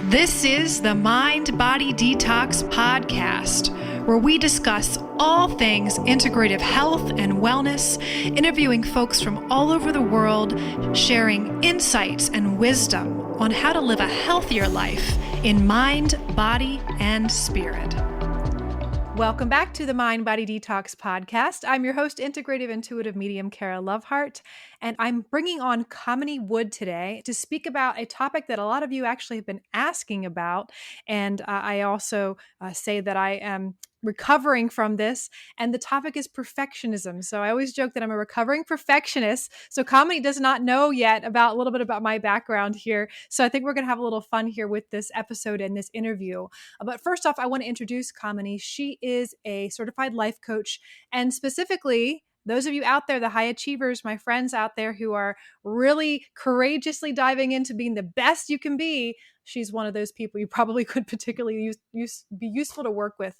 This is the Mind Body Detox Podcast, where we discuss all things integrative health and wellness, interviewing folks from all over the world, sharing insights and wisdom on how to live a healthier life in mind, body, and spirit. Welcome back to the Mind Body Detox Podcast. I'm your host, Integrative Intuitive Medium Kara Lovehart, and I'm bringing on Kamini Wood today to speak about a topic that a lot of you actually have been asking about. And I also say that I am recovering from this, and the topic is perfectionism. So I always joke that I'm a recovering perfectionist. So Kamini does not know yet about a little bit about my background here. So I think we're going to have a little fun here with this episode and this interview. But first off, I want to introduce Kamini. She is a certified life coach, and specifically, those of you out there, the high achievers, my friends out there who are really courageously diving into being the best you can be, she's one of those people you probably could particularly be useful to work with.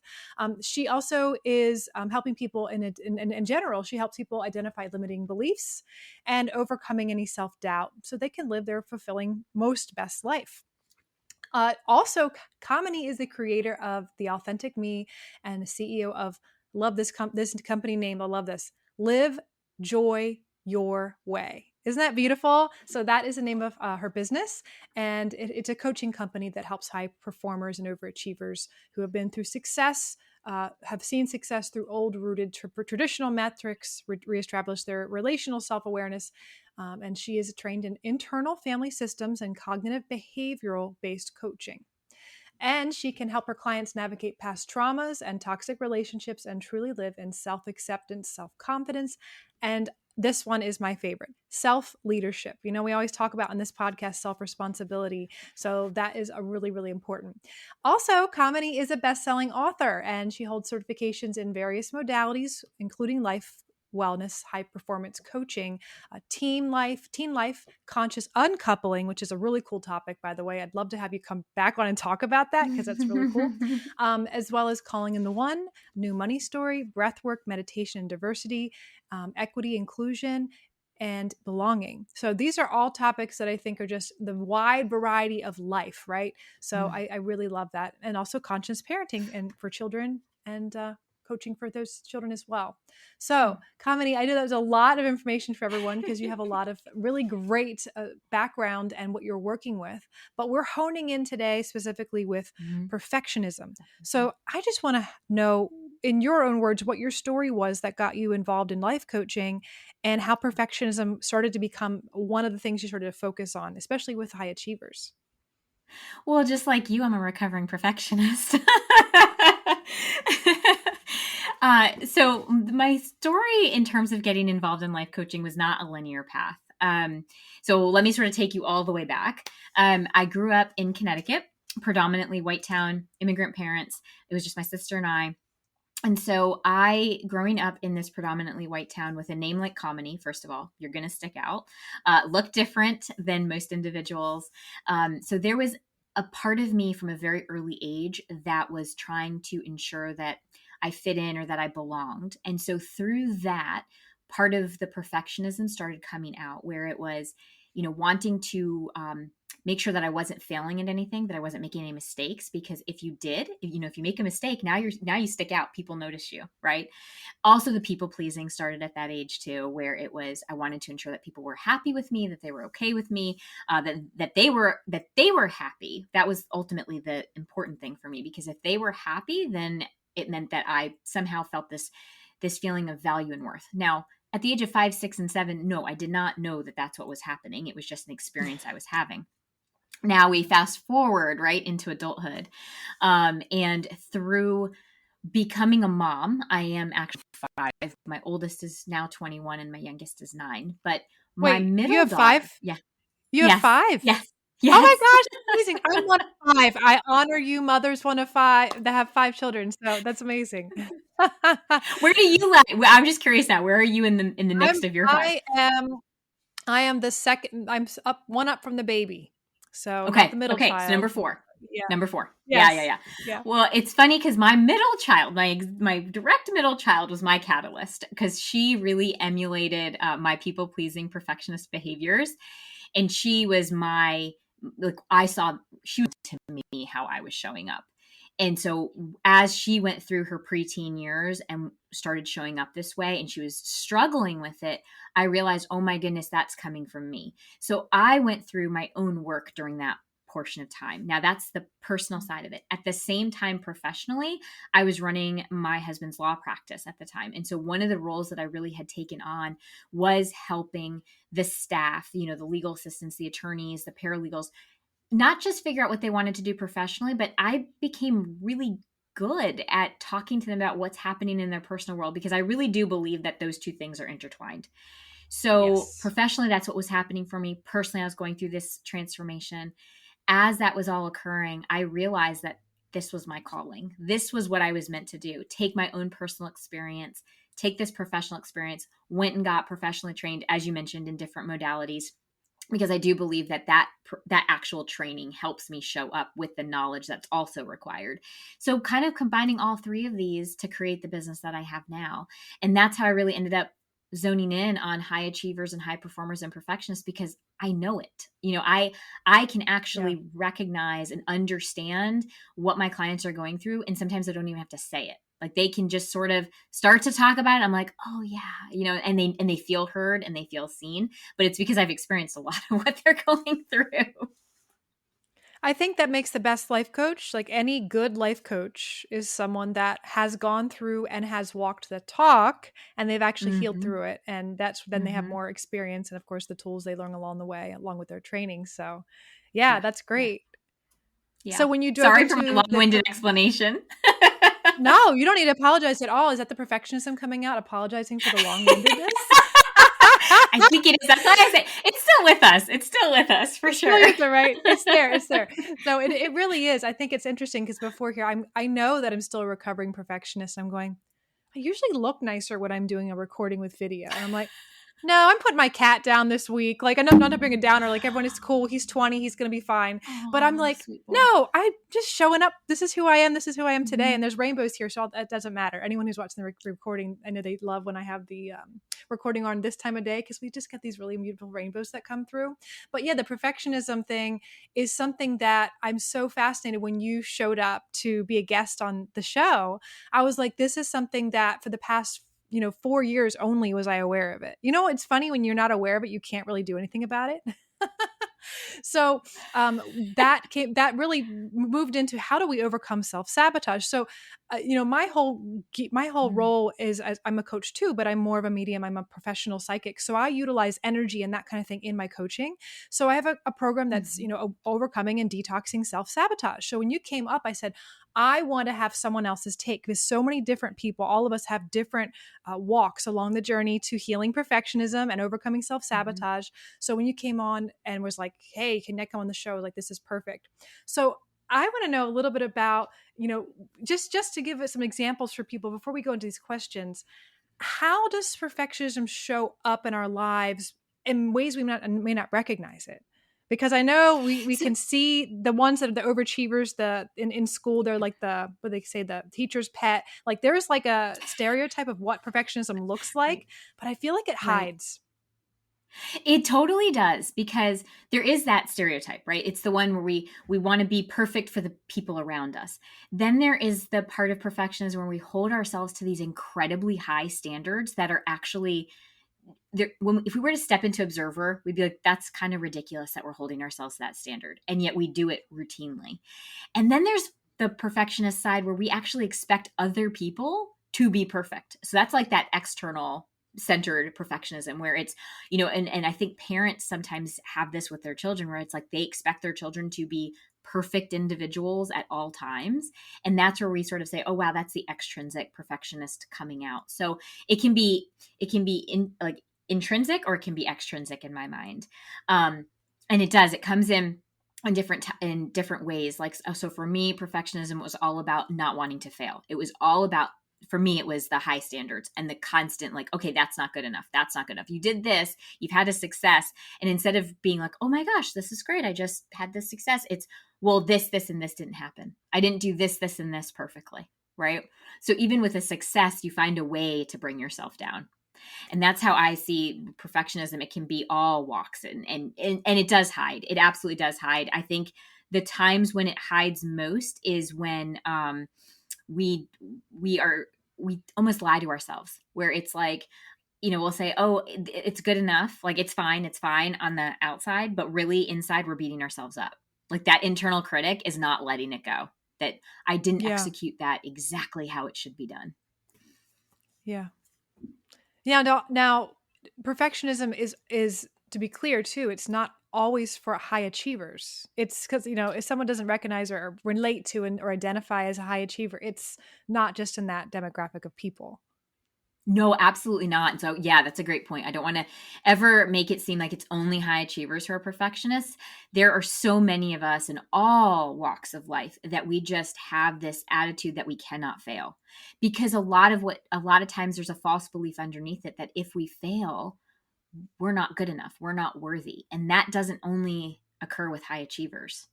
She also is helping people in general. She helps people identify limiting beliefs and overcoming any self-doubt so they can live their fulfilling, most best life. Also, Kamini is the creator of The Authentic Me and the CEO of, love this company name, I love this, Live Joy Your Way. Isn't that beautiful? So that is the name of her business. And it's a coaching company that helps high performers and overachievers who have been through success, have seen success through old-rooted traditional metrics, reestablish their relational self-awareness. And she is trained in internal family systems and cognitive behavioral-based coaching. And she can help her clients navigate past traumas and toxic relationships and truly live in self-acceptance, self-confidence, and this one is my favorite, self-leadership. You know, we always talk about on this podcast, self-responsibility. So that is a really, really important. Also, Kamini is a best-selling author, and she holds certifications in various modalities, including life wellness, high performance coaching, teen life, conscious uncoupling, which is a really cool topic, by the way. I'd love to have you come back on and talk about that because that's really cool. As well as calling in the one, new money story, breathwork, meditation and diversity, equity, inclusion, and belonging. So these are all topics that I think are just the wide variety of life, right? So I really love that. And also conscious parenting and for children and coaching for those children as well. So Kamini, I know that was a lot of information for everyone because you have a lot of really great background and what you're working with, but we're honing in today specifically with perfectionism. So I just want to know, in your own words, what your story was that got you involved in life coaching and how perfectionism started to become one of the things you started to focus on, especially with high achievers. Well, just like you, I'm a recovering perfectionist. So my story in terms of getting involved in life coaching was not a linear path. So let me sort of take you all the way back. I grew up in Connecticut, predominantly white town, immigrant parents. It was just my sister and I. And so growing up in this predominantly white town with a name like Kamini, first of all, you're going to stick out, look different than most individuals. So there was a part of me from a very early age that was trying to ensure that I fit in or that I belonged. And so through that, part of the perfectionism started coming out, where it was, wanting to make sure that I wasn't failing at anything, that I wasn't making any mistakes, because if you did, if you make a mistake, now you stick out, people notice you, right? Also, the people pleasing started at that age too, where it was, I wanted to ensure that people were happy with me, that they were okay with me, that they were happy. That was ultimately the important thing for me, because if they were happy, then it meant that I somehow felt this feeling of value and worth. Now, at the age of 5, 6, and 7, no, I did not know that that's what was happening. It was just an experience I was having. Now we fast forward right into adulthood. And through becoming a mom, I am actually 5. My oldest is now 21 and my youngest is 9. But my middle you have daughter, 5? Yeah. You have 5? Yes. Oh my gosh, amazing. I'm one of 5. I honor you mothers, one of 5 that have 5 children. So that's amazing. Where do you lie? I'm just curious now. Where are you in the midst of your 5? I am the second. I'm one up from the baby. So okay. Not the middle child. So number 4. Yeah. Number 4. Yes. Yeah. Well, it's funny because my middle child, my direct middle child was my catalyst, because she really emulated my people-pleasing perfectionist behaviors. And she was my like I saw she was to me how I was showing up. And so as she went through her preteen years and started showing up this way and she was struggling with it, I realized, oh my goodness, that's coming from me. So I went through my own work during that portion of time. Now that's the personal side of it. At the same time, professionally, I was running my husband's law practice at the time. And so one of the roles that I really had taken on was helping the staff, the legal assistants, the attorneys, the paralegals, not just figure out what they wanted to do professionally, but I became really good at talking to them about what's happening in their personal world, because I really do believe that those two things are intertwined. So Yes. professionally, that's what was happening for me. Personally, I was going through this transformation. As that was all occurring, I realized that this was my calling. This was what I was meant to do. Take my own personal experience, take this professional experience, went and got professionally trained, as you mentioned, in different modalities, because I do believe that actual training helps me show up with the knowledge that's also required. So kind of combining all three of these to create the business that I have now. And that's how I really ended up zoning in on high achievers and high performers and perfectionists, because I know it. I can Yeah. actually recognize and understand what my clients are going through. And sometimes I don't even have to say it. Like they can just sort of start to talk about it. I'm like, oh yeah, and they feel heard and they feel seen, but it's because I've experienced a lot of what they're going through. I think that makes the best life coach. Like any good life coach is someone that has gone through and has walked the talk and they've actually healed Mm-hmm. through it. And that's then they have Mm-hmm. more experience and of course the tools they learn along the way, along with their training. So yeah, Yeah. that's Yeah. great. So Yeah. when you dove Sorry for my into long-winded explanation. no, you don't need to apologize at all. Is that the perfectionism coming out, apologizing for the long-windedness? I think it is. That's why I say it's still with us. It's still with us for It's still sure. Uther, right? It's there. It's there. So it really is. I think it's interesting because before here, I know that I'm still a recovering perfectionist. I'm going, I usually look nicer when I'm doing a recording with video. And I'm like, no, I'm putting my cat down this week. Like, I know I'm not bringing it down or like everyone is cool. He's 20. He's going to be fine. But I'm Oh, like, sweet boy. no, I'm just showing up. This is who I am. This is who I am today. Mm-hmm. And there's rainbows here. So it doesn't matter. Anyone who's watching the recording, I know they love when I have the recording on this time of day because we just get these really beautiful rainbows that come through. But yeah, the perfectionism thing is something that I'm so fascinated when you showed up to be a guest on the show. I was like, this is something that for the past 4 years only was I aware of it. It's funny when you're not aware of it, you can't really do anything about it. So that really moved into how do we overcome self-sabotage. So my whole Mm-hmm. role is, as I'm a coach too, but I'm more of a medium. I'm a professional psychic, so I utilize energy and that kind of thing in my coaching. So I have a program that's overcoming and detoxing self-sabotage. So when you came up, I said I want to have someone else's take, because so many different people, all of us have different walks along the journey to healing perfectionism and overcoming Mm-hmm. self-sabotage. So when you came on and was like, hey, can I come on the show? Like, this is perfect. So I want to know a little bit about, just to give us some examples for people before we go into these questions. How does perfectionism show up in our lives in ways we may not recognize it? Because I know we So, can see the ones that are the overachievers, in school, they're like what they say, the teacher's pet. Like there's like a stereotype of what perfectionism looks like, right, but I feel like it right. hides. It totally does, because there is that stereotype, right? It's the one where we want to be perfect for the people around us. Then there is the part of perfectionism where we hold ourselves to these incredibly high standards that are actually there. If we were to step into observer, we'd be like, that's kind of ridiculous that we're holding ourselves to that standard, and yet we do it routinely. And then there's the perfectionist side where we actually expect other people to be perfect. So that's like that external centered perfectionism where it's, and I think parents sometimes have this with their children where it's like they expect their children to be perfect individuals at all times. And that's where we sort of say, oh wow, that's the extrinsic perfectionist coming out. So it can be in like intrinsic, or it can be extrinsic in my mind. And it comes in different ways. Like, so for me, perfectionism was all about not wanting to fail. It was all about, for me, it was the high standards and the constant, like, okay, that's not good enough. That's not good enough. You did this, you've had a success. And instead of being like, oh my gosh, this is great, I just had this success, it's, well, this, and this didn't happen. I didn't do this, and this perfectly. Right. So even with a success, you find a way to bring yourself down. And that's how I see perfectionism. It can be all walks, and it does hide. It absolutely does hide. I think the times when it hides most is when we we are we almost lie to ourselves, where it's like, we'll say, oh, it's good enough, like it's fine on the outside, but really inside we're beating ourselves up. Like that internal critic is not letting it go, that I didn't Yeah. execute that exactly how it should be done. Yeah. Yeah. Now, perfectionism is to be clear too. It's not always for high achievers. It's because if someone doesn't recognize or relate to or identify as a high achiever, it's not just in that demographic of people. No, absolutely not. And so, yeah, that's a great point. I don't want to ever make it seem like it's only high achievers who are perfectionists. There are so many of us in all walks of life that we just have this attitude that we cannot fail. Because a lot of times there's a false belief underneath it that if we fail, we're not good enough, we're not worthy. And that doesn't only occur with high achievers.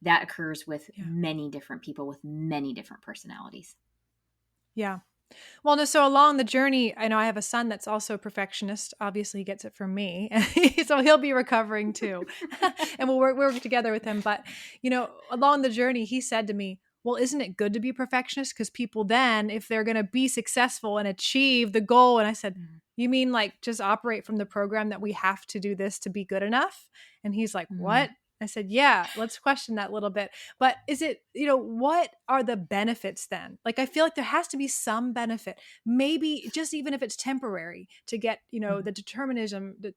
That occurs with Yeah. many different people with many different personalities. Yeah. Well, no, so along the journey, I know I have a son that's also a perfectionist. Obviously, he gets it from me. So he'll be recovering too. And we'll work together with him. But, along the journey, he said to me, well, isn't it good to be a perfectionist? Because people then, if they're going to be successful and achieve the goal, and I said, you mean like just operate from the program that we have to do this to be good enough? And he's like, Mm. what? I said, yeah, let's question that a little bit. But is it, what are the benefits then? Like, I feel like there has to be some benefit, maybe just even if it's temporary, to get, Mhm. the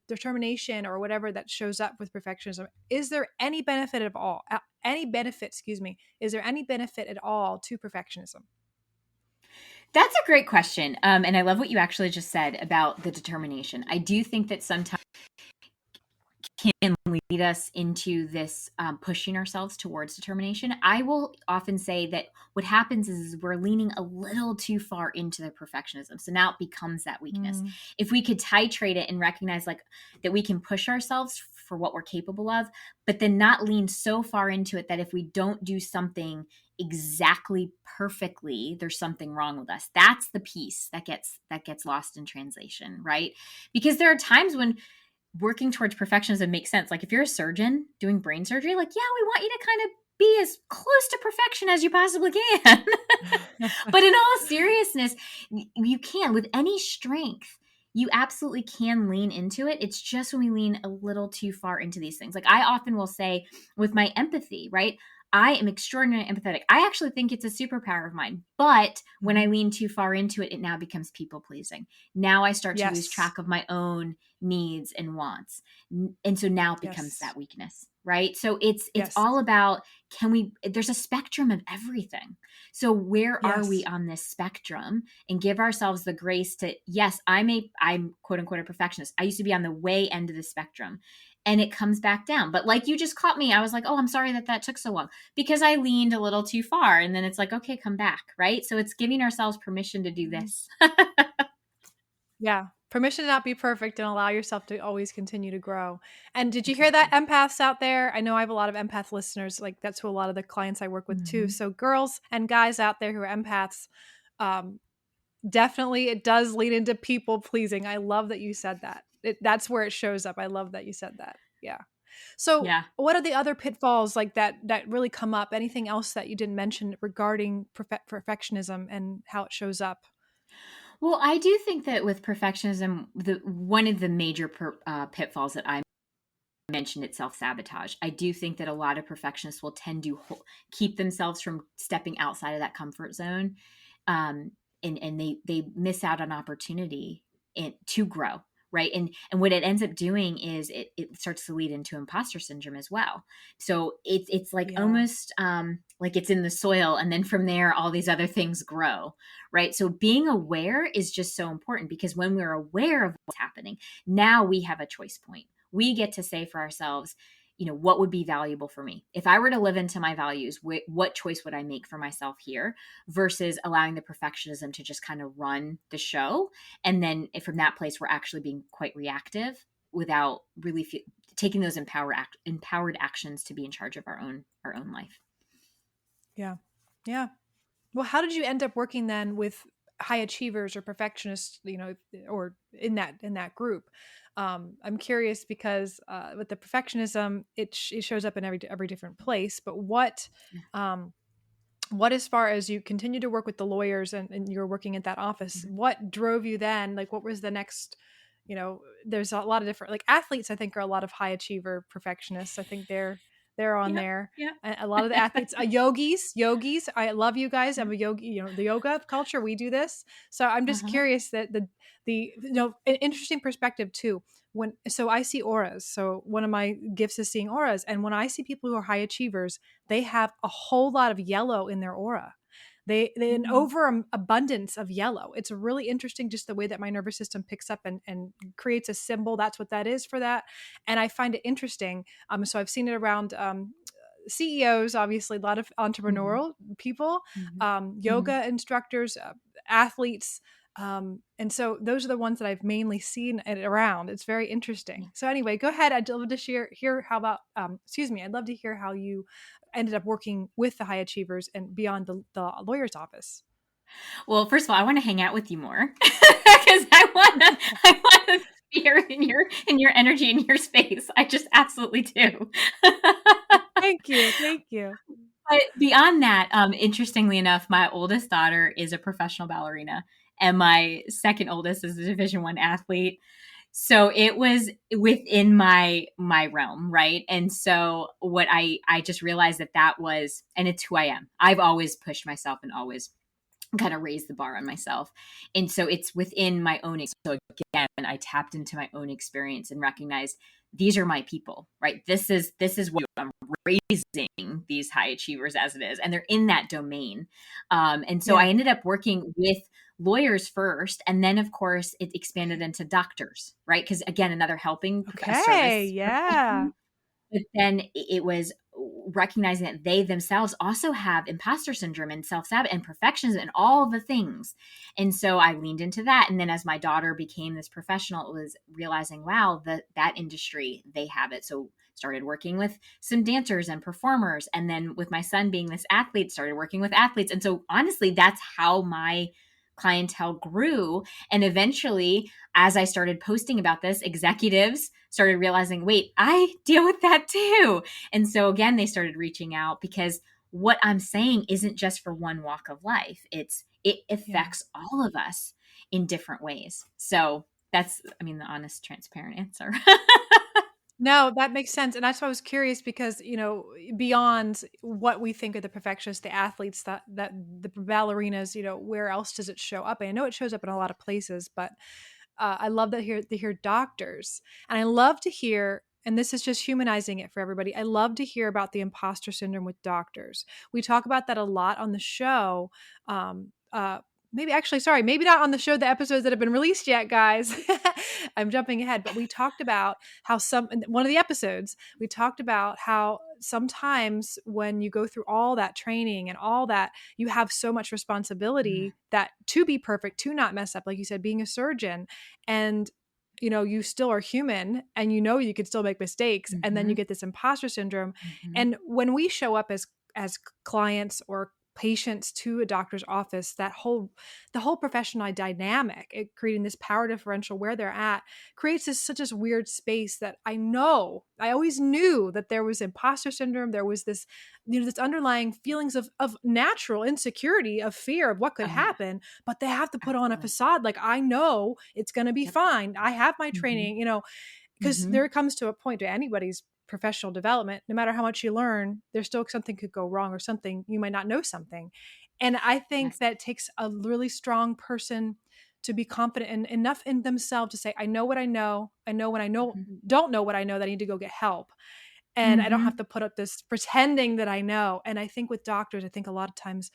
determination or whatever that shows up with perfectionism. Is there any benefit at all? Any benefit, excuse me. Is there any benefit at all to perfectionism? That's a great question. And I love what you actually just said about the determination. I do think that sometimes can lead us into this pushing ourselves towards determination. I will often say that what happens is we're leaning a little too far into the perfectionism. So now it becomes that weakness. Mm, If we could titrate it and recognize like that we can push ourselves for what we're capable of, but then not lean so far into it that if we don't do something exactly perfectly, there's something wrong with us. That's the piece that gets lost in translation, right? Because there are times when working towards perfectionism makes sense. Like if you're a surgeon doing brain surgery, like, yeah, we want you to kind of be as close to perfection as you possibly can. But in all seriousness, you can with any strength. You absolutely can lean into it. It's just when we lean a little too far into these things. Like I often will say with my empathy, right? I am extraordinarily empathetic. I actually think it's a superpower of mine. But when I mhm. lean too far into it, it now becomes people pleasing. Now I start to lose Yes. track of my own needs and wants. And so now it becomes Yes. that weakness, right? So it's Yes. all about, there's a spectrum of everything. So where are we Yes. on this spectrum, and give ourselves the grace to, yes, I'm quote unquote a perfectionist. I used to be on the way end of the spectrum, and it comes back down. But like you just caught me, I was like, oh, I'm sorry that took so long because I leaned a little too far. And then it's like, okay, come back, right? So it's giving ourselves permission to do Mhm. this. Yeah. Permission to not be perfect and allow yourself to always continue to grow. And did you hear that, Exactly. empaths out there? I know I have a lot of empath listeners. Like that's who a lot of the clients I work with too. Mm-hmm. So girls and guys out there who are empaths, um, definitely it does lead into people pleasing. I love that you said that. That's where it shows up. I love that you said that. Yeah. So Yeah. what are the other pitfalls like that really come up? Anything else that you didn't mention regarding perfectionism and how it shows up? Well, I do think that with perfectionism, the one of the major pitfalls that I mentioned is self-sabotage. I do think that a lot of perfectionists will tend to keep themselves from stepping outside of that comfort zone, um, and they miss out on opportunity to grow, right? And what it ends up doing is it starts to lead into imposter syndrome as well. So it's like Yeah. almost like it's in the soil, and then from there all these other things grow, right? So being aware is just so important, because when we're aware of what's happening, now we have a choice point. We get to say for ourselves, what would be valuable for me? If I were to live into my values, what choice would I make for myself here, versus allowing the perfectionism to just kind of run the show? And then from that place, we're actually being quite reactive without really taking those empowered actions to be in charge of our own life. Yeah. Yeah. Well, how did you end up working then with high achievers or perfectionists, or in that group. I'm curious because with the perfectionism, it shows up in every different place. But um, what, as far as you continue to work with the lawyers and you're working at that office, what drove you then? Like, what was the next, there's a lot of different, like athletes, I think, are a lot of high achiever perfectionists. I think they're on Yep. there. Yep. And a lot of the athletes, yogis. I love you guys. I'm a yogi, the yoga culture, we do this. So I'm just Uh-huh. curious that an interesting perspective too. So I see auras. So one of my gifts is seeing auras. And when I see people who are high achievers, they have a whole lot of yellow in their aura. They an Mm. overabundance of yellow. It's really interesting, just the way that my nervous system picks up and creates a symbol. That's what that is for that. And I find it interesting. So I've seen it around CEOs, obviously, a lot of Mhm. entrepreneurial people, Mhm. Mhm. yoga instructors, athletes. And so those are the ones that I've mainly seen it around. It's very interesting. So anyway, go ahead. I'd love to hear how about, I'd love to hear how you ended up working with the high achievers and beyond the lawyer's office. Well, first of all, I want to hang out with you more because I want to be here in your energy in your space. I just absolutely do. Thank you. Thank you. But beyond that, interestingly enough, my oldest daughter is a professional ballerina, and my second oldest is a Division 1 athlete. So it was within my realm, right? And so what I just realized that was, and it's who I am. I've always pushed myself and always kind of raise the bar on myself. And so it's within my own. So again, I tapped into my own experience and recognized these are my people, right? This is what I'm raising these high achievers as it is. And they're in that domain. And so Yeah. I ended up working with lawyers first. And then of course it expanded into doctors, right? Because again, another helping a Okay. service Yeah. profession. But then it was recognizing that they themselves also have imposter syndrome and self-sabotage and perfectionism and all the things. And so I leaned into that. And then as my daughter became this professional, it was realizing, wow, that industry, they have it. So started working with some dancers and performers. And then with my son being this athlete, started working with athletes. And so honestly, that's how my clientele grew. And eventually, as I started posting about this, executives started realizing, wait, I deal with that too. And so again, they started reaching out because what I'm saying isn't just for one walk of life. It Yeah. affects all of us in different ways. So that's, I mean, the honest, transparent answer. No, that makes sense. And that's why I was curious because, beyond what we think of the perfectionists, the athletes, that the ballerinas, where else does it show up? And I know it shows up in a lot of places, but I love to hear doctors. And I love to hear, and this is just humanizing it for everybody. I love to hear about the imposter syndrome with doctors. We talk about that a lot on the show. Um, uh, maybe not on the show, the episodes that have been released yet, guys. I'm jumping ahead, but we talked about how one of the episodes, we talked about how sometimes when you go through all that training and all that, you have so much responsibility that to be perfect, to not mess up, like you said, being a surgeon, and you still are human and you could still make mistakes, and then you Mm-hmm. get this imposter syndrome. Mm-hmm. And when we show up as clients or patients to a doctor's office, the whole professional dynamic, it creating this power differential where they're at, creates such a weird space that I always knew that there was imposter syndrome. There was this, this underlying feelings of natural insecurity, of fear of what could Oh yeah, happen, but they have to put on a absolutely. facade. Like, I know it's going to be Yep. fine. I have my Mm-hmm. training, because Mm-hmm. there comes to a point to anybody's professional development, no matter how much you learn, there's still something could go wrong, or something you might not know something. And I think Yes. that takes a really strong person to be confident and enough in themselves to say, I know what I know. I know when I know Mm-hmm. don't know what I know, that I need to go get help. And I don't have Mm-hmm. to put up this pretending that I know. And I think with doctors, I think a lot of times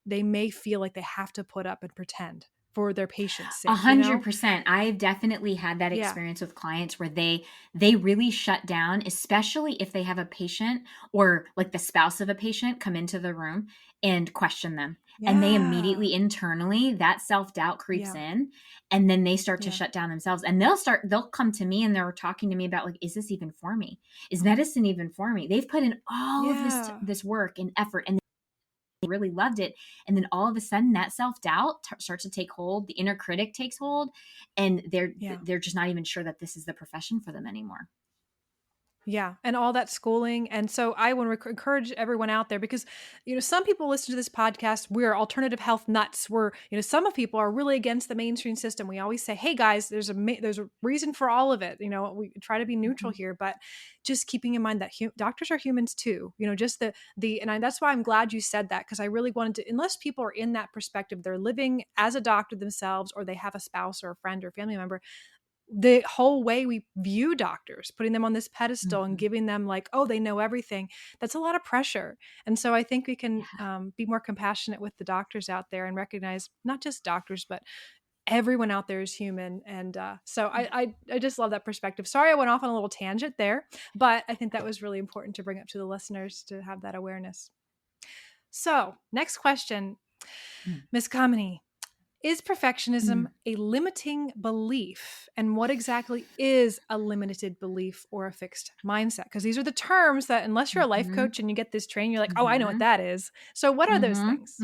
they may feel like they have to put up and pretend for their patient's A sake, 100%. I've definitely had that Yeah. experience with clients where they really shut down, especially if they have a patient or like the spouse of a patient come into the room and question them. And they Yeah. immediately internally, that self-doubt creeps Yeah. in, and then they start to Yeah. shut down themselves, and they'll come to me and they're talking to me about like, is this even for me? Is medicine even for me? They've put in all of this Yeah. this work and effort, and really loved it. And then all of a sudden that self-doubt starts to take hold. The inner critic takes hold, and they're just not even sure that this is the profession for them anymore. Yeah. And all that schooling. And so I want to encourage everyone out there because, some people listen to this podcast. We're alternative health nuts. Some of people are really against the mainstream system. We always say, hey guys, there's a reason for all of it. We try to be neutral here, but just keeping in mind that doctors are humans too, just that's why I'm glad you said that. Cause I really wanted to, unless people are in that perspective, they're living as a doctor themselves, or they have a spouse or a friend or family member, the whole way we view doctors, putting them on this pedestal and giving them like, oh, they know everything. That's a lot of pressure. And so I think we can be more compassionate with the doctors out there and recognize not just doctors, but everyone out there is human. And so I just love that perspective. Sorry, I went off on a little tangent there, but I think that was really important to bring up to the listeners to have that awareness. So next question, Ms. Kamini. Is perfectionism a limiting belief? And what exactly is a limited belief or a fixed mindset? Because these are the terms that, unless you're a life coach and you get this training, you're like, oh, I know what that is. So what are those things?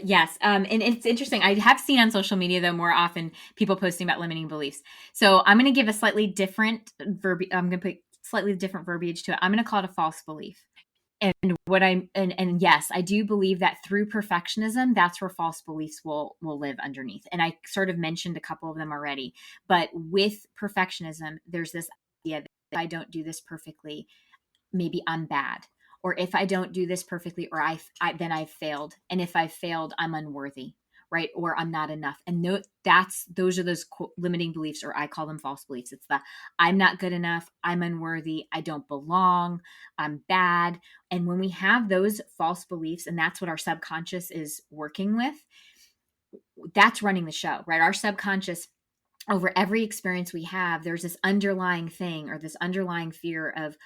Yes. And it's interesting. I have seen on social media, though, more often people posting about limiting beliefs. So I'm going to give a slightly different I'm going to put slightly different verbiage to it. I'm going to call it a false belief. And yes, I do believe that through perfectionism, that's where false beliefs will live underneath. And I sort of mentioned a couple of them already, but with perfectionism, there's this idea that if I don't do this perfectly, maybe I'm bad. Or if I don't do this perfectly, or then I've failed. And if I've failed, I'm unworthy, right? Or I'm not enough. And those are those limiting beliefs, or I call them false beliefs. It's the I'm not good enough, I'm unworthy, I don't belong, I'm bad. And when we have those false beliefs, and that's what our subconscious is working with, that's running the show, right? Our subconscious, over every experience we have, there's this underlying thing or this underlying fear of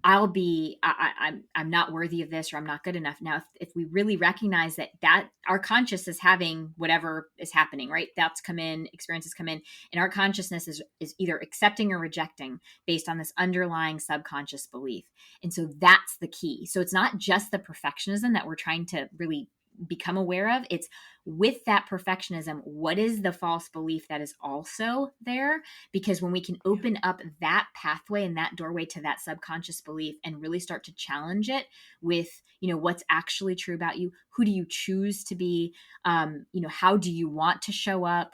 I'm not worthy of this, or I'm not good enough. Now, if we really recognize that our conscious is having whatever is happening, right? Thoughts come in, experiences come in, and our consciousness is either accepting or rejecting based on this underlying subconscious belief. And so that's the key. So it's not just the perfectionism that we're trying to really become aware of. It's with that perfectionism, what is the false belief that is also there? Because when we can open up that pathway and that doorway to that subconscious belief and really start to challenge it with, what's actually true about you, who do you choose to be, how do you want to show up,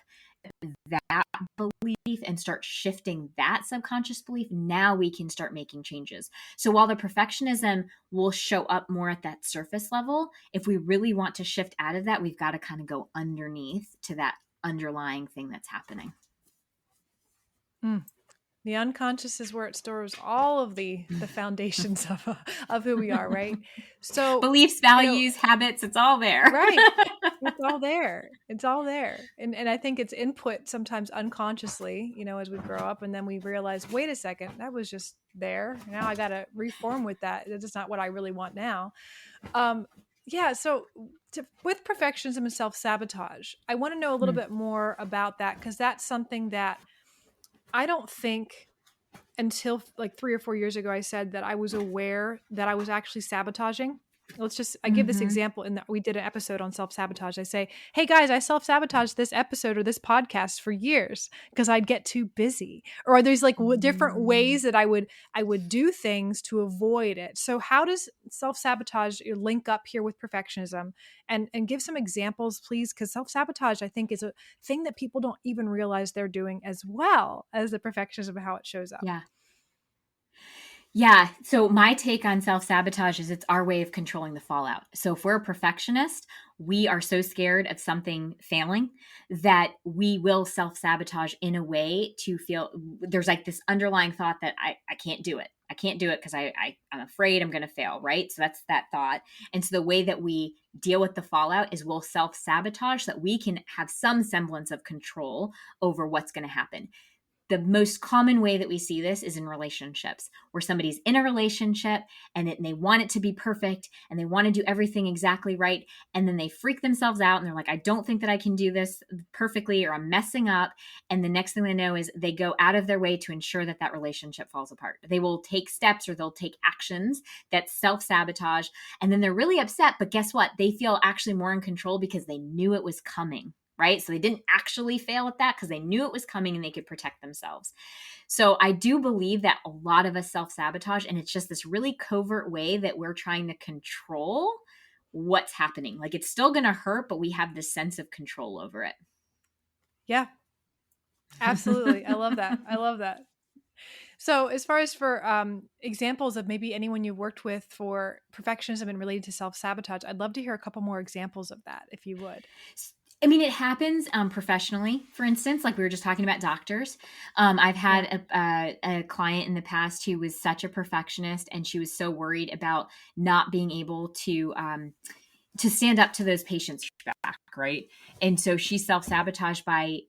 that belief, and start shifting that subconscious belief, now we can start making changes. So while the perfectionism will show up more at that surface level, if we really want to shift out of that, we've got to kind of go underneath to that underlying thing that's happening. The unconscious is where it stores all of the foundations of who we are, right? So beliefs, values, habits, it's all there. Right. It's all there. It's all there. And I think it's input sometimes unconsciously, as we grow up, and then we realize, wait a second, that was just there. Now I got to reform with that. That's not what I really want now. So with perfectionism and self-sabotage, I want to know a little bit more about that, because that's something that I don't think until like 3 or 4 years ago, I said that I was aware that I was actually sabotaging. I give this example in that we did an episode on self-sabotage. I say, hey guys, I self-sabotaged this episode or this podcast for years because I'd get too busy, or there's like different ways that I would do things to avoid it. So how does self-sabotage link up here with perfectionism, and give some examples, please? Because self-sabotage, I think, is a thing that people don't even realize they're doing, as well as the perfectionism, how it shows up. Yeah. So my take on self-sabotage is it's our way of controlling the fallout. So if we're a perfectionist, we are so scared of something failing that we will self-sabotage in a way to feel there's like this underlying thought that I can't do it. I can't do it because I'm afraid I'm going to fail, right? So that's that thought. And so the way that we deal with the fallout is we'll self-sabotage so that we can have some semblance of control over what's going to happen. the most common way that we see this is in relationships, where somebody's in a relationship and they want it to be perfect and they want to do everything exactly right. And then they freak themselves out and they're like, I don't think that I can do this perfectly, or I'm messing up. And the next thing they know is they go out of their way to ensure that that relationship falls apart. They will take steps or they'll take actions that self-sabotage. And then they're really upset. But guess what? They feel actually more in control because they knew it was coming. Right? So they didn't actually fail at that because they knew it was coming and they could protect themselves. So I do believe that a lot of us self-sabotage, and it's just this really covert way that we're trying to control what's happening. Like, it's still going to hurt, but we have this sense of control over it. Yeah, absolutely. I love that. I love that. So as far as for examples of maybe anyone you worked with for perfectionism and related to self-sabotage, I'd love to hear a couple more examples of that, if you would. I mean, it happens professionally, for instance, like we were just talking about doctors. I've had a client in the past who was such a perfectionist, and she was so worried about not being able to stand up to those patients back, right? And so she self-sabotaged by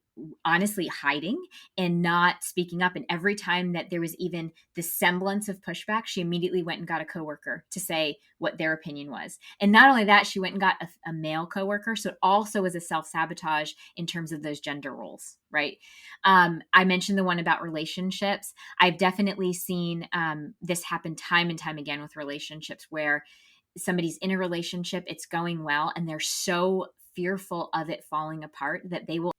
honestly hiding and not speaking up. And every time that there was even the semblance of pushback, she immediately went and got a coworker to say what their opinion was. And not only that, she went and got a male coworker. So it also was a self-sabotage in terms of those gender roles, right? I mentioned the one about relationships. I've definitely seen this happen time and time again with relationships, where somebody's in a relationship, it's going well, and they're so fearful of it falling apart that they will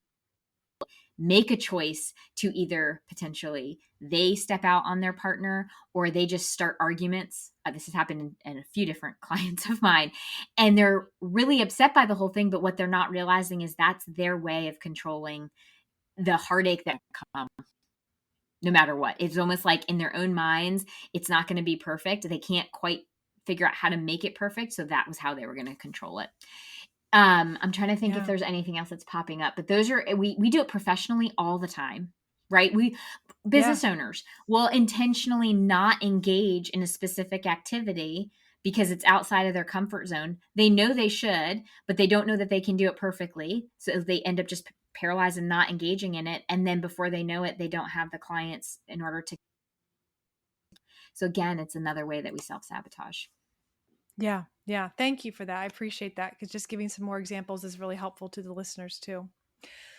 make a choice to either potentially they step out on their partner, or they just start arguments. This has happened in a few different clients of mine, and they're really upset by the whole thing. But what they're not realizing is that's their way of controlling the heartache that comes no matter what. It's almost like in their own minds, it's not going to be perfect. They can't quite figure out how to make it perfect. So that was how they were going to control it. I'm trying to think if there's anything else that's popping up, but those are, we do it professionally all the time, right? Business owners will intentionally not engage in a specific activity because it's outside of their comfort zone. They know they should, but they don't know that they can do it perfectly. So they end up just paralyzed and not engaging in it. And then before they know it, they don't have the clients in order to. So again, it's another way that we self-sabotage. Yeah. Yeah. Thank you for that. I appreciate that, because just giving some more examples is really helpful to the listeners too.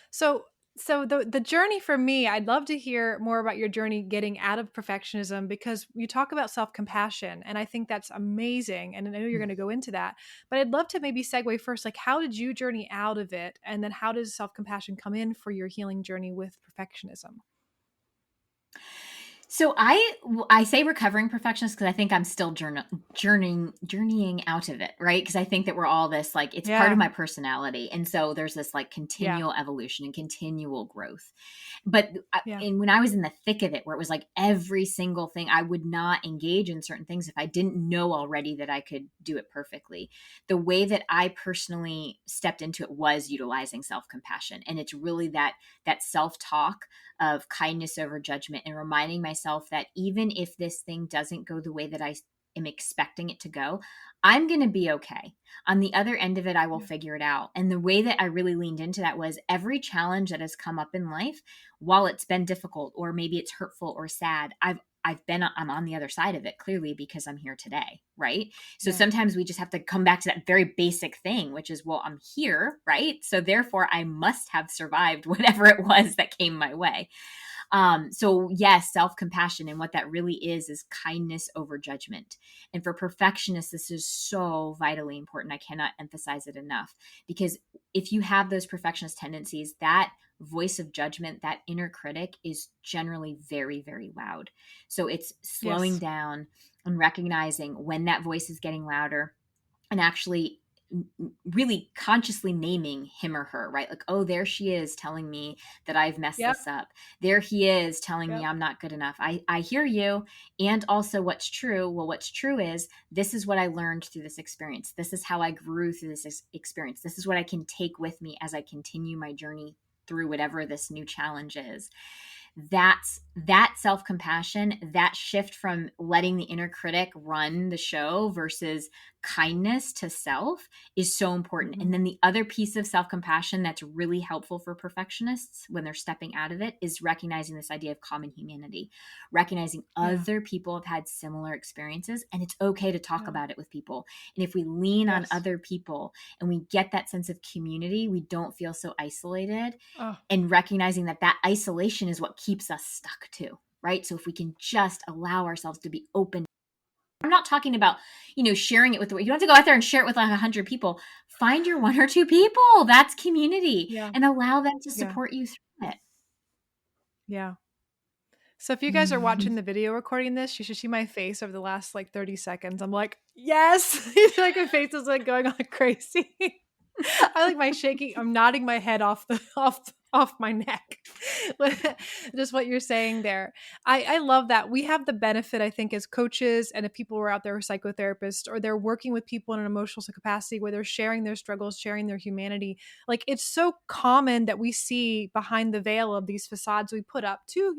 So the journey for me, I'd love to hear more about your journey getting out of perfectionism, because you talk about self-compassion, and I think that's amazing. And I know you're going to go into that, but I'd love to maybe segue first, like, how did you journey out of it? And then how does self-compassion come in for your healing journey with perfectionism? So I say recovering perfectionist because I think I'm still journeying out of it, right? Because I think that we're all this, like, it's part of my personality, and so there's this like continual evolution and continual growth. But and when I was in the thick of it, where it was like every single thing, I would not engage in certain things if I didn't know already that I could do it perfectly. The way that I personally stepped into it was utilizing self-compassion, and it's really that self-talk of kindness over judgment, and reminding myself that even if this thing doesn't go the way that I am expecting it to go, I'm going to be okay. On the other end of it, I will figure it out. And the way that I really leaned into that was every challenge that has come up in life, while it's been difficult, or maybe it's hurtful or sad, I'm on the other side of it, clearly, because I'm here today, right? So sometimes we just have to come back to that very basic thing, which is, well, I'm here, right? So therefore I must have survived whatever it was that came my way. So yes, self-compassion, and what that really is kindness over judgment. And for perfectionists, this is so vitally important. I cannot emphasize it enough, because if you have those perfectionist tendencies, that voice of judgment, that inner critic, is generally very, very loud. So it's slowing down and recognizing when that voice is getting louder, and actually really consciously naming him or her, right? Like, oh, there she is telling me that I've messed this up. There he is telling me I'm not good enough. I hear you. And also, what's true? Well, what's true is, this is what I learned through this experience. This is how I grew through this experience. This is what I can take with me as I continue my journey through whatever this new challenge is. that self-compassion, that shift from letting the inner critic run the show versus kindness to self is so important. And then the other piece of self-compassion that's really helpful for perfectionists when they're stepping out of it is recognizing this idea of common humanity, recognizing other people have had similar experiences, and it's okay to talk about it with people. And if we lean on other people and we get that sense of community, we don't feel so isolated. And recognizing that that isolation is what keeps us stuck too, right? So if we can just allow ourselves to be open. I'm not talking about, sharing it with you don't have to go out there and share it with like 100 people. Find your 1 or 2 people. That's community, and allow them to support you through it. Yeah. So if you guys are watching the video recording this, you should see my face over the last like 30 seconds. I'm like, yes. Like my face is like going like crazy. I like my shaking. I'm nodding my head off my neck. Just what you're saying there. I love that. We have the benefit, I think, as coaches and if people are out there, psychotherapists, or they're working with people in an emotional capacity where they're sharing their struggles, sharing their humanity. Like it's so common that we see behind the veil of these facades we put up to,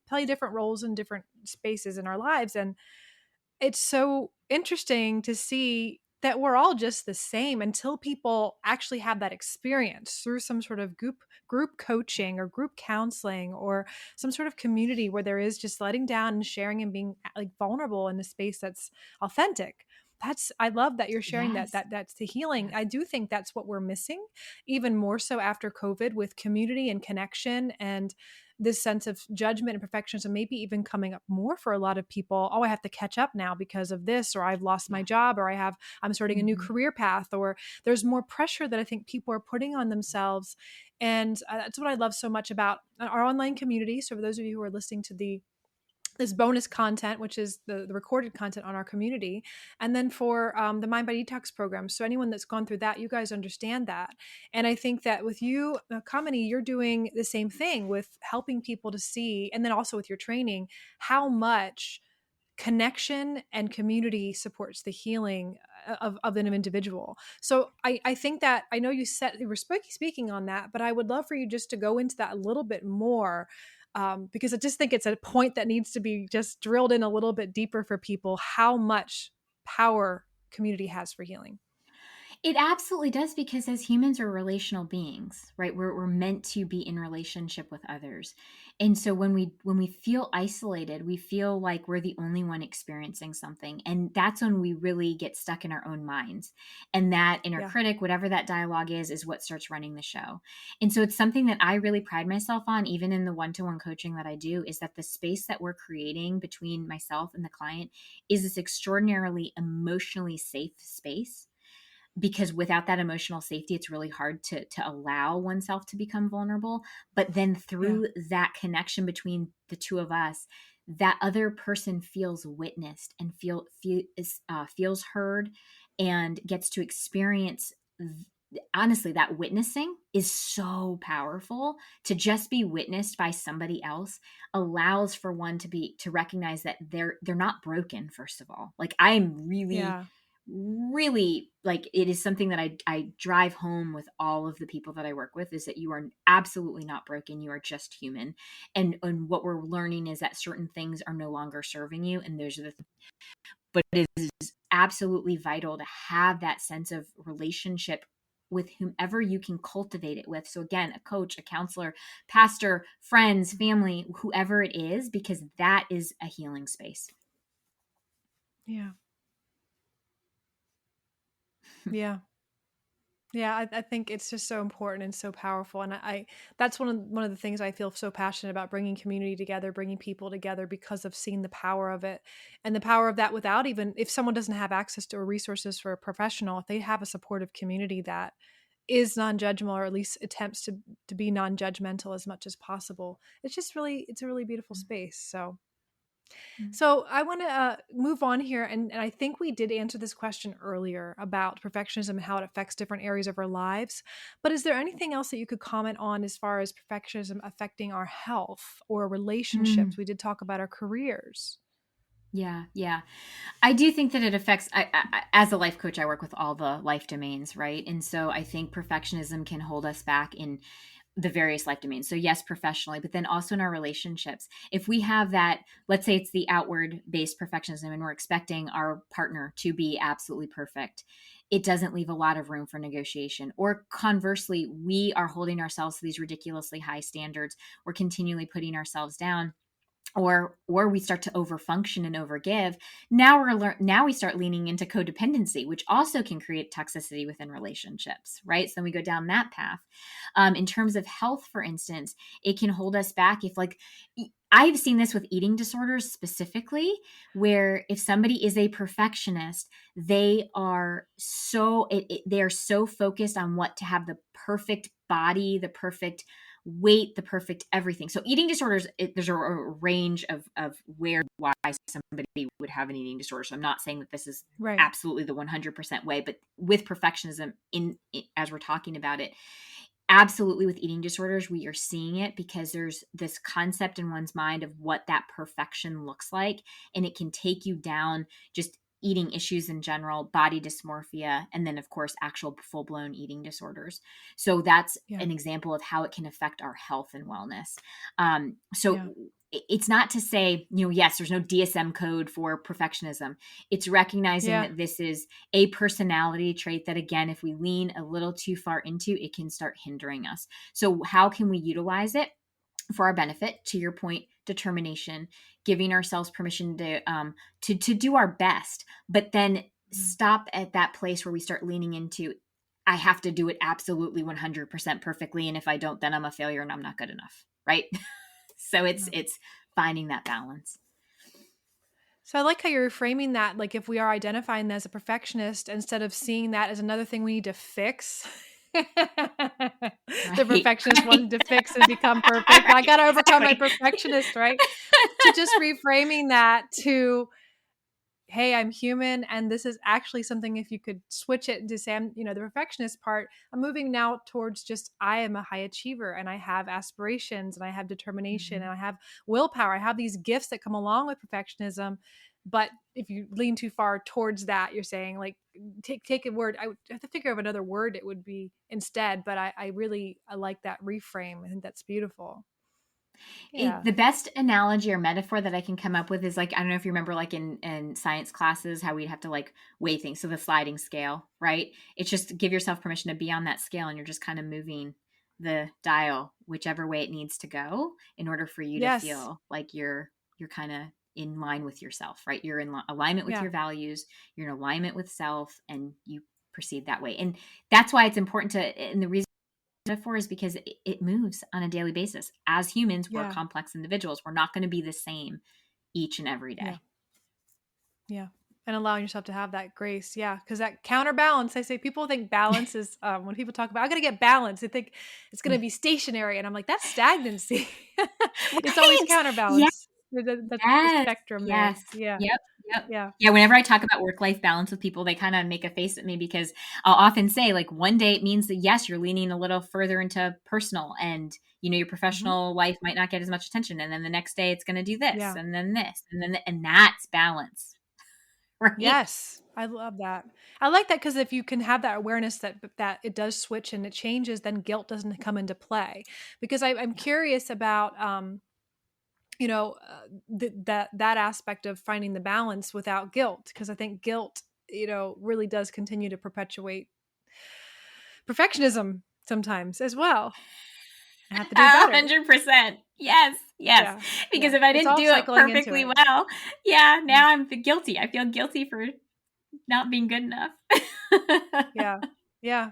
play different roles in different spaces in our lives. And it's so interesting to see that we're all just the same until people actually have that experience through some sort of group coaching or group counseling or some sort of community where there is just letting down and sharing and being like vulnerable in a space that's authentic. I love that you're sharing that's the healing. I do think that's what we're missing, even more so after COVID, with community and connection and this sense of judgment and perfectionism maybe even coming up more for a lot of people. Oh, I have to catch up now because of this, or I've lost my job, or I'm starting a new career path, or there's more pressure that I think people are putting on themselves. And that's what I love so much about our online community. So for those of you who are listening to this bonus content, which is the recorded content on our community. And then for the Mind Body Detox program. So anyone that's gone through that, you guys understand that. And I think that with you, Kamini, you're doing the same thing with helping people to see, and then also with your training, how much connection and community supports the healing of an individual. So I think that, I know you were speaking on that, but I would love for you just to go into that a little bit more, because I just think it's a point that needs to be just drilled in a little bit deeper for people, how much power community has for healing. It absolutely does, because as humans are relational beings, right? We're meant to be in relationship with others. And so when we feel isolated, we feel like we're the only one experiencing something. And that's when we really get stuck in our own minds. And that inner critic, whatever that dialogue is what starts running the show. And so it's something that I really pride myself on, even in the one-to-one coaching that I do, is that the space that we're creating between myself and the client is this extraordinarily emotionally safe space. Because without that emotional safety, it's really hard to allow oneself to become vulnerable. But then through that connection between the two of us, that other person feels witnessed and feels heard, and gets to experience. Honestly, that witnessing is so powerful. To just be witnessed by somebody else allows for one to recognize that they're not broken. First of all, like I'm really, like, it is something that I drive home with all of the people that I work with, is that you are absolutely not broken. You are just human. And what we're learning is that certain things are no longer serving you. And but it is absolutely vital to have that sense of relationship with whomever you can cultivate it with. So again, a coach, a counselor, pastor, friends, family, whoever it is, because that is a healing space. Yeah. Yeah. Yeah, I think it's just so important and so powerful, and that's one of the things I feel so passionate about, bringing community together, bringing people together, because of seeing the power of it, and the power of that, without even, if someone doesn't have access to resources for a professional, if they have a supportive community that is non-judgmental, or at least attempts to be non-judgmental as much as possible, it's a really beautiful space. So I want to move on here, and I think we did answer this question earlier about perfectionism and how it affects different areas of our lives. But is there anything else that you could comment on as far as perfectionism affecting our health or relationships? We did talk about our careers. Yeah. I do think that it affects, as a life coach, I work with all the life domains, right? And so I think perfectionism can hold us back in the various life domains. So yes, professionally, but then also in our relationships. If we have that, let's say it's the outward based perfectionism and we're expecting our partner to be absolutely perfect, it doesn't leave a lot of room for negotiation. Or conversely, we are holding ourselves to these ridiculously high standards. We're continually putting ourselves down, or we start to overfunction and overgive. Now we start leaning into codependency, which also can create toxicity within relationships, right? So then we go down that path. In terms of health, for instance, it can hold us back. If like, I've seen this with eating disorders specifically, where if somebody is a perfectionist, they are they are so focused on what to have the perfect body, the perfect weight, the perfect everything. So eating disorders, there's a range of why somebody would have an eating disorder. So I'm not saying that this is Right. absolutely the 100% way, but with perfectionism as we're talking about it, absolutely with eating disorders, we are seeing it because there's this concept in one's mind of what that perfection looks like. And it can take you down just eating issues in general, body dysmorphia, and then of course, actual full-blown eating disorders. So that's an example of how it can affect our health and wellness. It's not to say, yes, there's no DSM code for perfectionism. It's recognizing that this is a personality trait that, again, if we lean a little too far into, it can start hindering us. So how can we utilize it for our benefit? To your point, determination, giving ourselves permission to do our best, but then stop at that place where we start leaning into, I have to do it absolutely 100% perfectly. And if I don't, then I'm a failure and I'm not good enough. Right. So it's finding that balance. So I like how you're framing that. Like if we are identifying as a perfectionist, instead of seeing that as another thing we need to fix, the perfectionist wanting to fix and become perfect. I got to overcome my perfectionist, right? To just reframing that to, hey, I'm human. And this is actually something, if you could switch it into say, the perfectionist part, I'm moving now towards just, I am a high achiever and I have aspirations and I have determination and I have willpower. I have these gifts that come along with perfectionism. But if you lean too far towards that, you're saying like, take a word. I would have to figure out another word it would be instead. But I like that reframe. I think that's beautiful. Yeah. The best analogy or metaphor that I can come up with is like, I don't know if you remember like in science classes, how we'd have to like weigh things. So the sliding scale, right? It's just give yourself permission to be on that scale and you're just kind of moving the dial whichever way it needs to go in order for you to feel like you're kind of in line with yourself, right? You're in alignment with your values, you're in alignment with self, and you proceed that way. And that's why it's important to, and the reason metaphor is because it moves on a daily basis. As humans, we're complex individuals. We're not going to be the same each and every day. Yeah. And allowing yourself to have that grace. Yeah. Because that counterbalance, I say people think balance is, when people talk about, I got to get balance, they think it's going to be stationary. And I'm like, that's stagnancy. It's always counterbalance. The spectrum there. Yeah. Yeah. Whenever I talk about work-life balance with people, they kind of make a face at me because I'll often say like one day it means that yes, you're leaning a little further into personal and your professional life might not get as much attention. And then the next day it's going to do this and then this and then, and that's balance. Right? Yes. I love that. I like that because if you can have that awareness that it does switch and it changes, then guilt doesn't come into play. Because I'm curious about, that aspect of finding the balance without guilt, because I think guilt really does continue to perpetuate perfectionism sometimes as well. I have to do better. 100%. Yes. Because if I didn't do it perfectly well, now I'm guilty. I feel guilty for not being good enough. Yeah.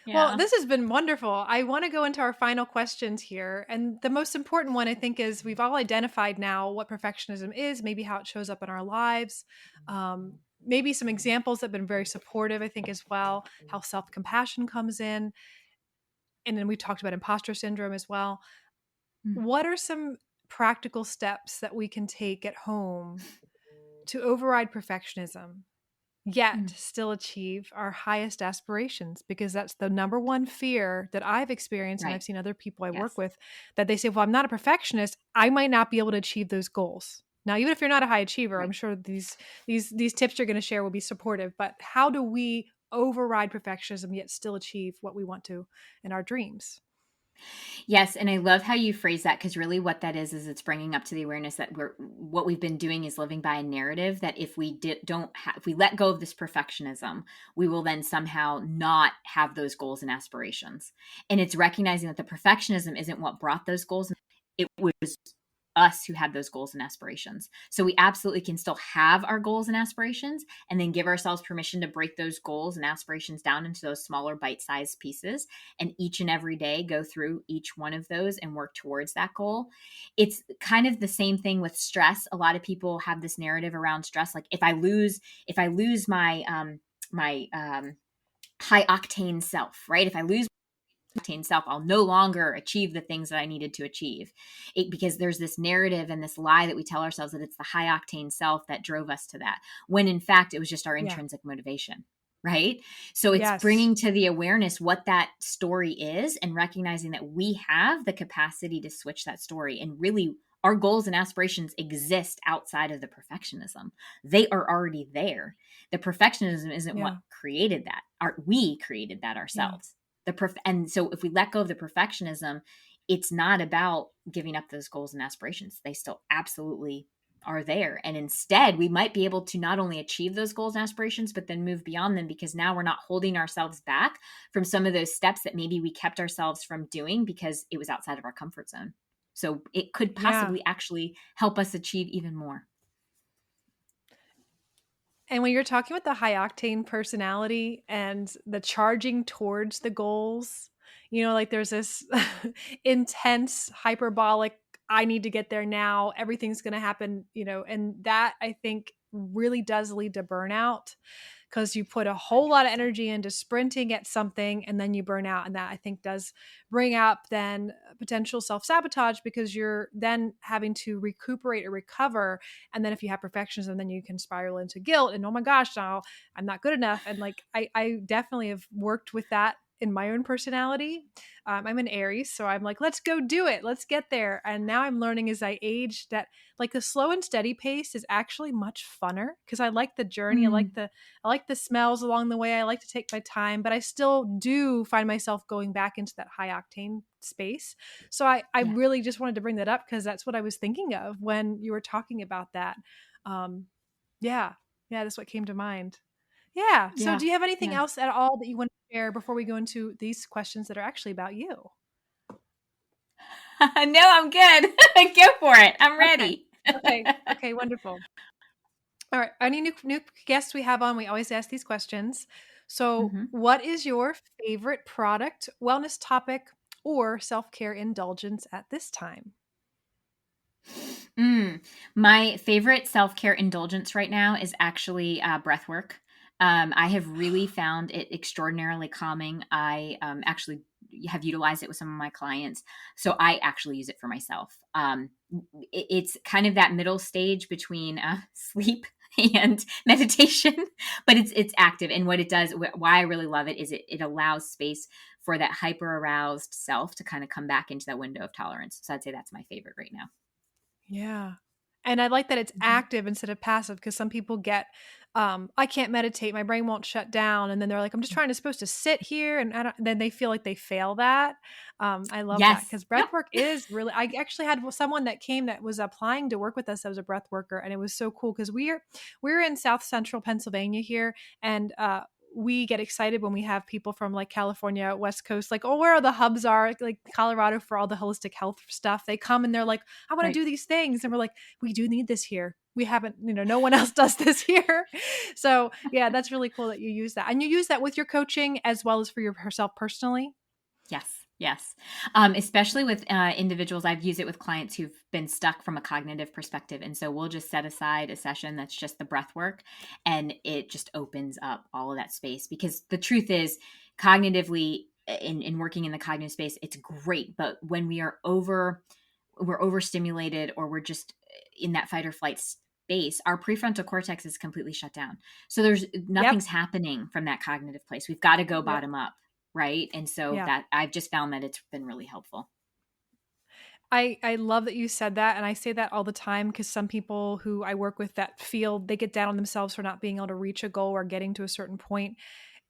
Well, this has been wonderful. I want to go into our final questions here. And the most important one, I think, is we've all identified now what perfectionism is, maybe how it shows up in our lives, maybe some examples that have been very supportive, I think, as well, how self-compassion comes in. And then we talked about imposter syndrome as well. What are some practical steps that we can take at home to override perfectionism, yet still achieve our highest aspirations? Because that's the number one fear that I've experienced and I've seen other people I work with, that they say, well, I'm not a perfectionist, I might not be able to achieve those goals. Now, even if you're not a high achiever, I'm sure these tips you're going to share will be supportive, but how do we override perfectionism yet still achieve what we want to in our dreams? Yes, and I love how you phrase that, because really what that is it's bringing up to the awareness that what we've been doing is living by a narrative that if we if we let go of this perfectionism, we will then somehow not have those goals and aspirations. And it's recognizing that the perfectionism isn't what brought those goals. It was us who had those goals and aspirations. So we absolutely can still have our goals and aspirations, and then give ourselves permission to break those goals and aspirations down into those smaller bite-sized pieces, and each and every day go through each one of those and work towards that goal. It's kind of the same thing with stress. A lot of people have this narrative around stress, like if I lose my high octane self, right? If I lose self, I'll no longer achieve the things that I needed to achieve. Because there's this narrative and this lie that we tell ourselves that it's the high octane self that drove us to that, when in fact it was just our Yeah. intrinsic motivation. Right. So it's Yes. bringing to the awareness what that story is, and recognizing that we have the capacity to switch that story. And really, our goals and aspirations exist outside of the perfectionism. They are already there. The perfectionism isn't what Yeah. created that. We created that Yeah. ourselves. And so if we let go of the perfectionism, it's not about giving up those goals and aspirations. They still absolutely are there. And instead, we might be able to not only achieve those goals and aspirations, but then move beyond them, because now we're not holding ourselves back from some of those steps that maybe we kept ourselves from doing because it was outside of our comfort zone. So it could Yeah. possibly actually help us achieve even more. And when you're talking about the high octane personality and the charging towards the goals, like there's this intense, hyperbolic, I need to get there now, everything's going to happen, and that I think really does lead to burnout, because you put a whole lot of energy into sprinting at something and then you burn out. And that I think does bring up then potential self-sabotage, because you're then having to recuperate or recover. And then if you have perfectionism, then you can spiral into guilt and, oh my gosh, now I'm not good enough. And like, I definitely have worked with that in my own personality. I'm an Aries, so I'm like, let's go do it. Let's get there. And now I'm learning as I age that like the slow and steady pace is actually much funner, because I like the journey. Mm, I like the smells along the way. I like to take my time, but I still do find myself going back into that high octane space. So I yeah. really just wanted to bring that up, because that's what I was thinking of when you were talking about that. Um, yeah. Yeah. That's what came to mind. Yeah. So Yeah. do you have anything Yeah. else at all that you want to share before we go into these questions that are actually about you? No, I'm good. Go for it. I'm Okay. ready. Okay. Okay. Wonderful. All right. Any new guests we have on, we always ask these questions. So, Mhm. what is your favorite product, wellness topic, or self care indulgence at this time? Mm. My favorite self care indulgence right now is actually breath work. I have really found it extraordinarily calming. I actually have utilized it with some of my clients. So I actually use it for myself. It's kind of that middle stage between sleep and meditation, but it's active. And what it does, why I really love it, is it allows space for that hyper aroused self to kind of come back into that window of tolerance. So I'd say that's my favorite right now. Yeah. And I like that it's Mhm. active instead of passive, because some people get, I can't meditate, my brain won't shut down. And then they're like, I'm just trying to supposed to sit here. And then they feel like they fail that. I love that, Yes. because breath Yep. work is really, I actually had someone that came that was applying to work with us as a breath worker. And it was so cool, because we're in South Central Pennsylvania here. And, we get excited when we have people from like California, West Coast, like, oh, where are the hubs are, like Colorado for all the holistic health stuff. They come and they're like, I want to Right. do these things. And we're like, we do need this here. We haven't, no one else does this here. So yeah, that's really cool that you use that. And you use that with your coaching as well as for yourself personally. Yes. Yes. Especially with individuals, I've used it with clients who've been stuck from a cognitive perspective. And so we'll just set aside a session that's just the breath work, and it just opens up all of that space. Because the truth is, cognitively, in working in the cognitive space, it's great. But when we're overstimulated, or we're just in that fight or flight space, our prefrontal cortex is completely shut down. So there's Yep. nothing's happening from that cognitive place. We've got to go Yep. bottom up. Right. And so Yeah. that I've just found that it's been really helpful. I love that you said that. And I say that all the time, because some people who I work with that feel they get down on themselves for not being able to reach a goal or getting to a certain point,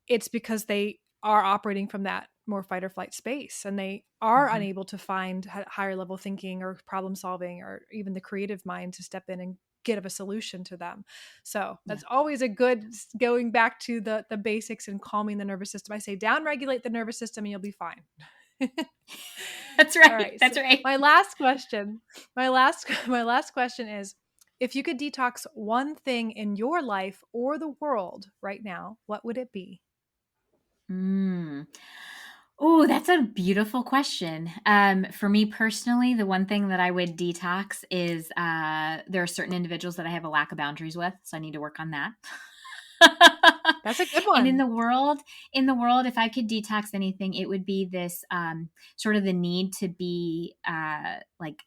it's because they are operating from that more fight or flight space, and they are unable to find higher level thinking or problem solving or even the creative mind to step in and get a solution to them. So that's always a good, going back to the basics and calming the nervous system. I say down regulate the nervous system and you'll be fine. That's right. All right. That's So right. my last question is, if you could detox one thing in your life or the world right now, what would it be? Oh, that's a beautiful question. For me personally, the one thing that I would detox is there are certain individuals that I have a lack of boundaries with, so I need to work on that. That's a good one. And in the world, if I could detox anything, it would be this sort of the need to be like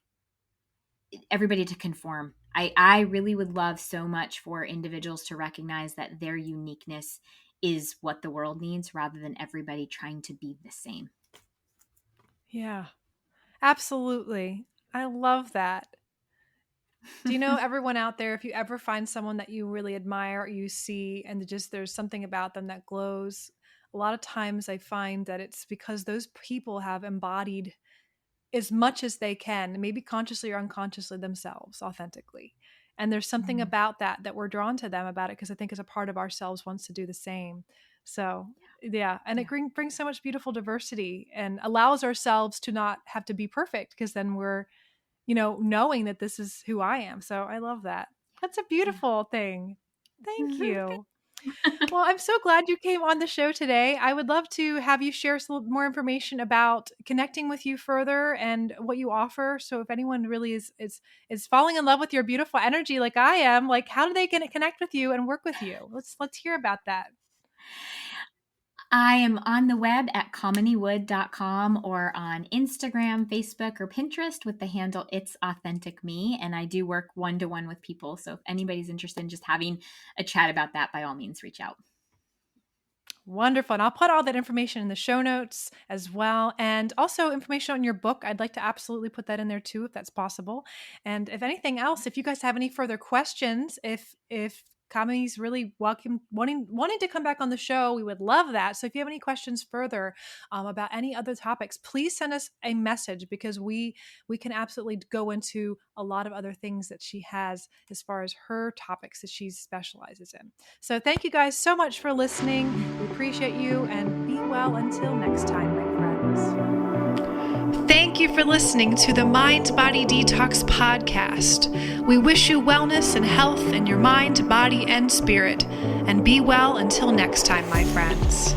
everybody to conform. I really would love so much for individuals to recognize that their uniqueness is what the world needs rather than everybody trying to be the same. Yeah, absolutely. I love that. Do you know, everyone out there, if you ever find someone that you really admire or you see and just there's something about them that glows, a lot of times I find that it's because those people have embodied as much as they can, maybe consciously or unconsciously themselves, authentically. And there's something about that we're drawn to them about it, because I think as a part of ourselves wants to do the same. So yeah, and it brings so much beautiful diversity and allows ourselves to not have to be perfect, because then we're, knowing that this is who I am. So I love that. That's a beautiful thing. Thank you. Well, I'm so glad you came on the show today. I would love to have you share some more information about connecting with you further and what you offer. So if anyone really is falling in love with your beautiful energy like I am, like, how do they connect with you and work with you? Let's hear about that. I am on the web at kaminiwood.com or on Instagram, Facebook, or Pinterest with the handle It's Authentic Me. And I do work one-to-one with people. So if anybody's interested in just having a chat about that, by all means, reach out. Wonderful. And I'll put all that information in the show notes as well. And also information on your book. I'd like to absolutely put that in there too, if that's possible. And if anything else, if you guys have any further questions, if Kamini's really wanting to come back on the show, we would love that. So if you have any questions further about any other topics, please send us a message, because we can absolutely go into a lot of other things that she has as far as her topics that she specializes in. So thank you guys so much for listening. We appreciate you, and be well until next time, my friends. Thank you for listening to the Mind Body Detox podcast. We wish you wellness and health in your mind, body, and spirit. And be well until next time, my friends.